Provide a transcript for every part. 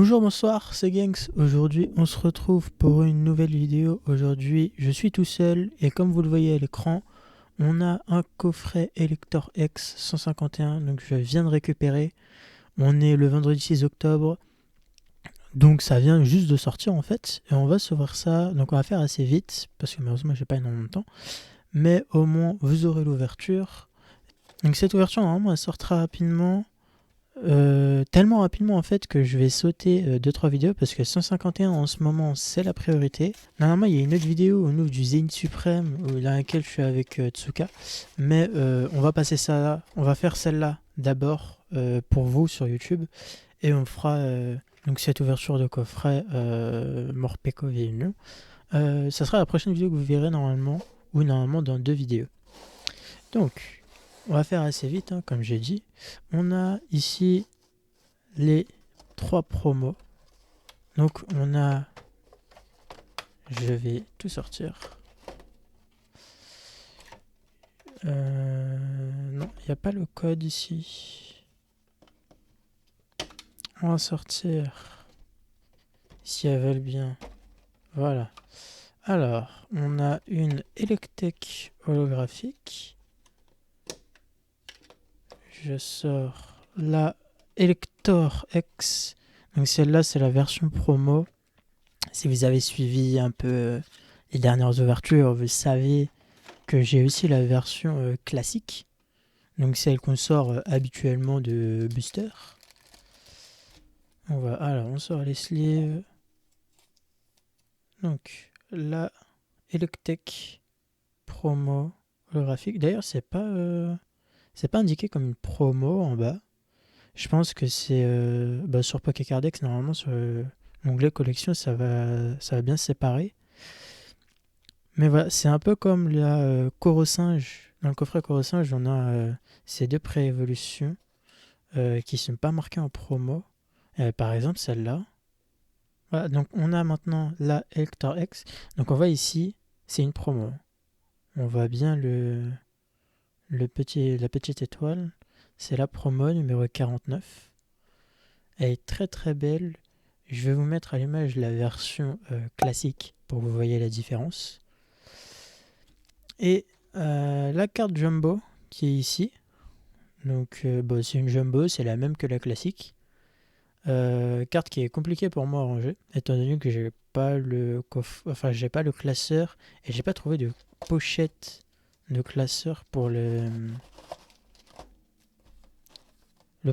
Bonjour, bonsoir, c'est Gangs. Aujourd'hui, on se retrouve pour une nouvelle vidéo. Aujourd'hui, je suis tout seul et comme vous le voyez à l'écran, on a un coffret Elector X 151, donc je viens de récupérer. On est le vendredi 6 octobre, donc ça vient juste de sortir en fait. Et on va s'ouvrir ça, donc on va faire assez vite, parce que malheureusement j'ai pas énormément de temps. Mais au moins, vous aurez l'ouverture. Donc cette ouverture, normalement, elle sortira rapidement. Tellement rapidement en fait que je vais sauter 2-3 vidéos parce que 151 en ce moment c'est la priorité. Normalement il y a une autre vidéo au nouveau du Zénith Suprême dans laquelle je suis avec Tsuka, mais on va passer ça là. On va faire celle-là d'abord pour vous sur YouTube et on fera donc cette ouverture de coffret Morpeko Villeneuve. Ça sera la prochaine vidéo que vous verrez normalement ou normalement dans 2 vidéos. Donc on va faire assez vite, hein, comme j'ai dit. On a ici les 3 promos. Donc on a... Je vais tout sortir. Non, il n'y a pas le code ici. On va sortir. Si elles veulent bien. Voilà. Alors, on a une Electek holographique. Je sors la Elector X. Donc celle-là, c'est la version promo. Si vous avez suivi un peu les dernières ouvertures, vous savez que j'ai aussi la version classique. Donc celle qu'on sort habituellement de booster. Alors on sort les sleeves. Donc la Electek promo holographique. D'ailleurs c'est pas indiqué comme une promo en bas. Je pense que c'est sur Pokécardex normalement sur l'onglet collection ça va bien se séparer. Mais voilà, c'est un peu comme la Corosinge. Dans le coffret Corosinge, on a ces deux pré-évolutions qui ne sont pas marquées en promo. Par exemple, celle-là. Voilà, donc on a maintenant la Elector X. Donc on voit ici, c'est une promo. On voit bien la petite étoile. C'est la promo numéro 49. Elle est très très belle. Je vais vous mettre à l'image la version classique pour que vous voyez la différence. Et la carte Jumbo qui est ici. Donc c'est une Jumbo, c'est la même que la classique. Carte qui est compliquée pour moi à ranger, étant donné que j'ai pas le j'ai pas le classeur et j'ai pas trouvé de pochette de classeur pour le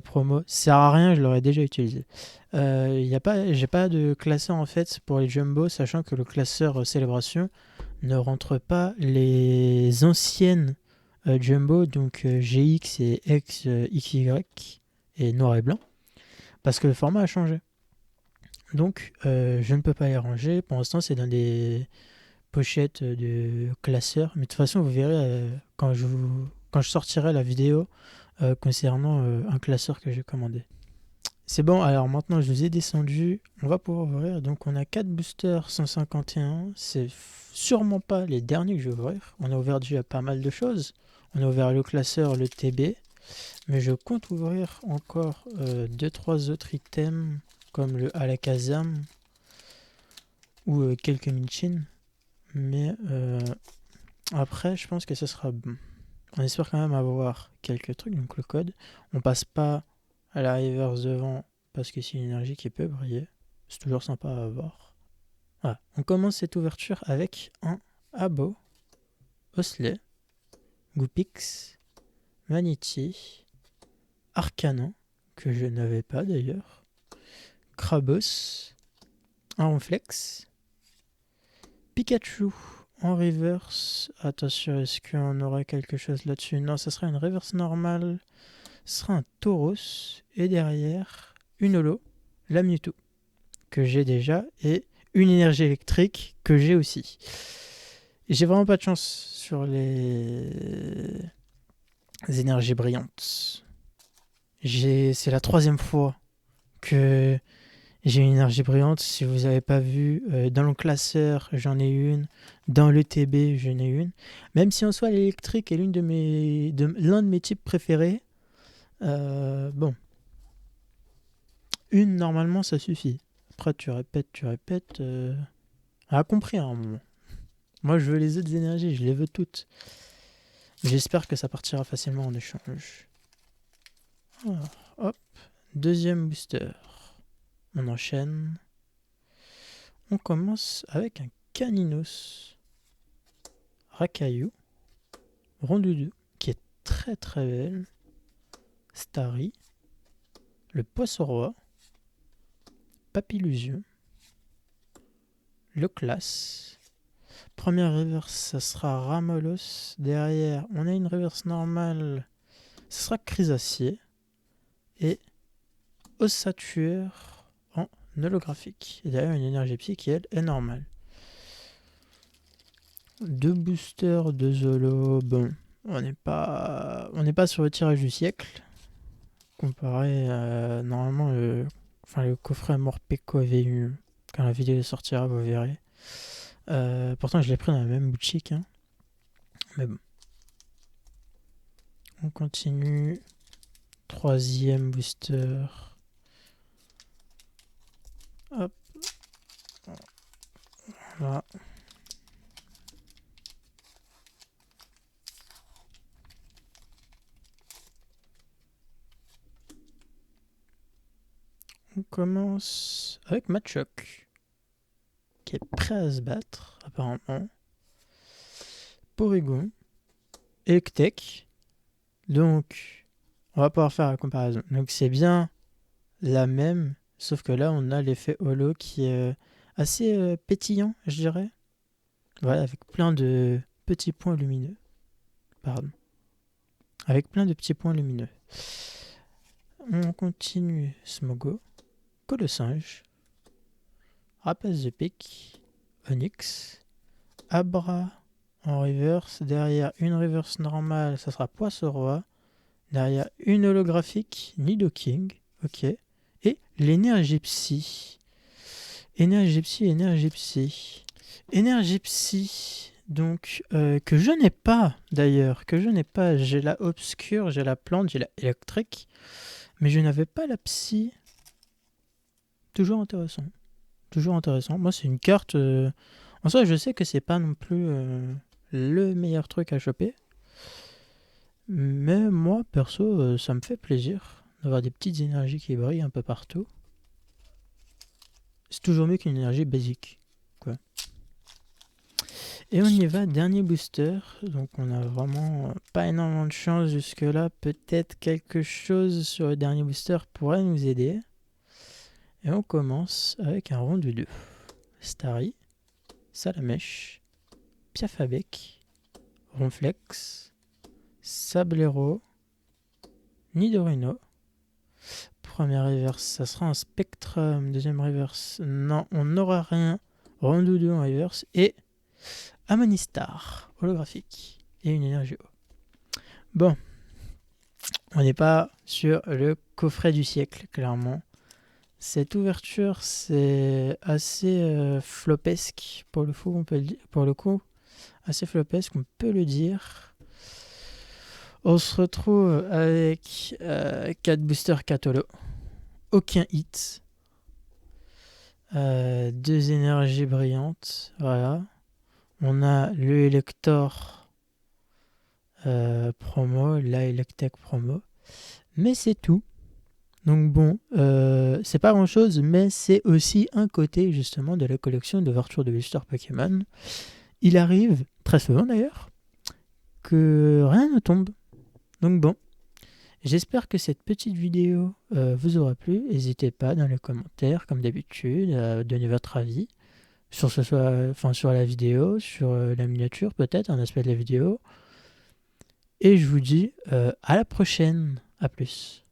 promo. Ça sert à rien, je l'aurais déjà utilisé. J'ai pas de classeur en fait pour les Jumbo, sachant que le classeur Célébration ne rentre pas les anciennes Jumbo, donc GX et XY et noir et blanc, parce que le format a changé. Donc je ne peux pas les ranger. Pour l'instant, c'est dans des pochettes de classeurs. Mais de toute façon, vous verrez quand je sortirai la vidéo concernant un classeur que j'ai commandé. C'est bon, alors maintenant je vous ai descendu. On va pouvoir ouvrir. Donc on a 4 boosters 151. C'est sûrement pas les derniers que je vais ouvrir. On a ouvert déjà pas mal de choses. On a ouvert le classeur, le TB. Mais je compte ouvrir encore 2-3 autres items comme le Alakazam ou quelques Minchin. Mais après, je pense que ce sera bon. On espère quand même avoir quelques trucs. Donc le code. On passe pas à la reverse devant parce que c'est une énergie qui peut briller. C'est toujours sympa à avoir. Voilà. On commence cette ouverture avec un Abo, Osley, Goopix, Maniti, Arcanon, que je n'avais pas d'ailleurs, Krabos, un Ronflex, Pikachu en reverse. Attention, est-ce qu'on aura quelque chose là-dessus? Non, ça sera une reverse normale. Ce sera un Tauros. Et derrière, une holo, la Mewtwo, que j'ai déjà, et une énergie électrique que j'ai aussi. J'ai vraiment pas de chance sur les énergies brillantes. C'est la 3e fois que j'ai une énergie brillante. Si vous n'avez pas vu, dans le classeur, j'en ai une. Dans le TB, j'en ai une. Même si en soi, l'électrique est l'un de mes types préférés. Bon. une, normalement, ça suffit. Après, tu répètes. On a compris à un moment. Moi, je veux les autres énergies, je les veux toutes. J'espère que ça partira facilement en échange. Alors, hop, deuxième booster. On enchaîne. On commence avec un Caninos, Rakayu, Rondoudou, qui est très très belle, Starry, le Poisson-Roi, Papillusion, le Classe. Première reverse, ça sera Ramolos. Derrière, on a une reverse normale, ça sera Chrysacier. Et Ossatueur en holographique. Et derrière, une énergie psy qui, elle, est normale. Deux boosters, deux holo. Bon, on n'est pas sur le tirage du siècle. Comparé à normalement le coffret Morpeko avait eu. Quand la vidéo sortira, vous verrez. Pourtant, je l'ai pris dans la même boutique. Hein. Mais bon. On continue. Troisième booster. Hop. Voilà. On commence avec Machoke, qui est prêt à se battre, apparemment. Porygon, Electek. Donc, on va pouvoir faire la comparaison. Donc, c'est bien la même, sauf que là, on a l'effet holo qui est assez pétillant, je dirais. Voilà, avec plein de petits points lumineux. Pardon. Avec plein de petits points lumineux. On continue Smogo, Colosinge, Rapace de pique, Onyx, Abra en reverse. Derrière une reverse normale, ça sera Poisson-Roi. Derrière une holographique, Nidoking. Ok. Et l'énergie psy. Énergie psy. Donc, que je n'ai pas d'ailleurs. J'ai la obscure, j'ai la plante, j'ai la électrique. Mais je n'avais pas la psy. Toujours intéressant. Moi, c'est une carte. En soi, je sais que c'est pas non plus le meilleur truc à choper. Mais moi, perso, ça me fait plaisir d'avoir des petites énergies qui brillent un peu partout. C'est toujours mieux qu'une énergie basique, quoi. Et on y va, dernier booster. Donc on a vraiment pas énormément de chance jusque-là. Peut-être quelque chose sur le dernier booster pourrait nous aider. Et on commence avec un Rondoudou, Starry, Salamèche, Piafabec, Ronflex, Sablero, Nidorino. Première reverse, ça sera un Spectrum. Deuxième reverse, non, on n'aura rien. Rondoudou en reverse. Et Amonistar, holographique. Et une énergie eau. Bon, on n'est pas sur le coffret du siècle, clairement. Cette ouverture, c'est assez flopesque, pour le coup, assez flopesque, on peut le dire. On se retrouve avec 4 boosters 4 holo. Aucun hit. 2 énergies brillantes. Voilà. On a le Elector promo, la Electek promo. Mais c'est tout. Donc bon, c'est pas grand chose, mais c'est aussi un côté justement de la collection d'ouverture de booster Pokémon. Il arrive, très souvent d'ailleurs, que rien ne tombe. Donc bon, j'espère que cette petite vidéo vous aura plu. N'hésitez pas dans les commentaires, comme d'habitude, à donner votre avis sur sur la vidéo, sur la miniature peut-être, un aspect de la vidéo. Et je vous dis à la prochaine. À plus.